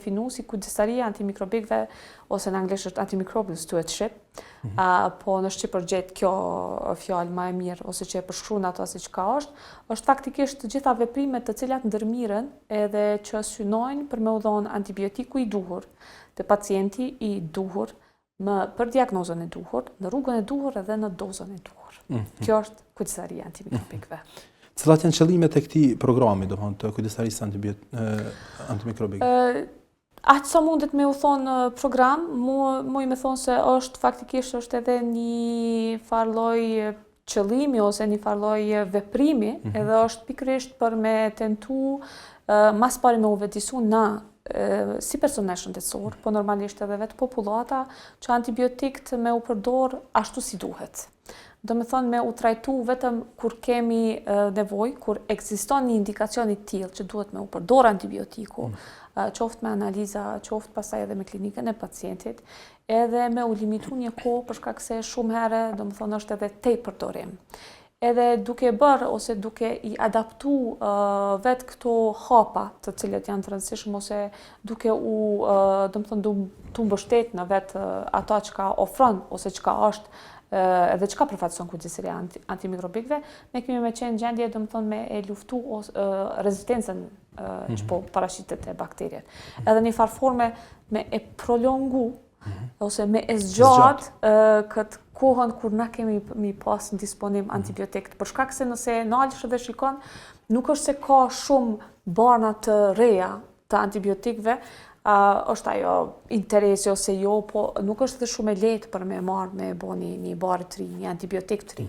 definu si kujdestaria antimikrobikëve, ose në anglisht është antimicrobial stewardship, po në Shqipër gjetë kjo fjalë më e mirë, ose që e përshkruan ato si çka është faktikisht të gjitha veprimet të cilat ndërmirën edhe që synojnë për me u dhënë antibiotiku i duhur te pacienti i duhur për diagnozën e duhur, në rrugën e duhur edhe në dozën e duhur. Kjo është kujdestaria antimikrobikëve. Cilat janë qëllimet e këtij programi, domethënë të kujdestarisë antimikrobike? Aq sa mundet me u thonë program, mu i me thonë se faktikisht edhe një farloj qëllimi ose një farloj veprimi, edhe është pikërisht për me tentu mas pari me u vetisu na si personel shëndetësor, po normalisht edhe vetë popullata, që antibiotikët me u përdor ashtu si duhet. Do me thonë me u trajtu vetëm kur kemi nevojë, kur ekziston një indikacion i tillë që duhet me u përdor antibiotiku, qoftë me analiza, qoftë pastaj edhe me klinikën e pacientit, edhe me u limitu një kohë për shkak se shumë herë, do me thonë është edhe tepërdorim. Edhe duke bërë ose duke i adaptu vetë këto hapa të cilët janë të rëndësishëm ose duke do me thonë të mbështet në vetë ato që ofron ose që është edhe çka përfaqëson kujdestaria antimikrobikëve, ne kemi me qenë gjendje do të thonë me e luftu rezistencën që po paraqitet e bakteriet. Edhe në një farë forme me e prolongu ose me e zgjat këtë kohën kur na kemi mi pas në disponim antibiotikët. Për shkak se nëse nalësh dhe shikon, nuk është se ka shumë barna të reja të antibiotikëve, është ajo interesi ose jo, po nuk është dhe shumë e lehtë për me marrë me bo një barë të ri, një antibiotik të ri.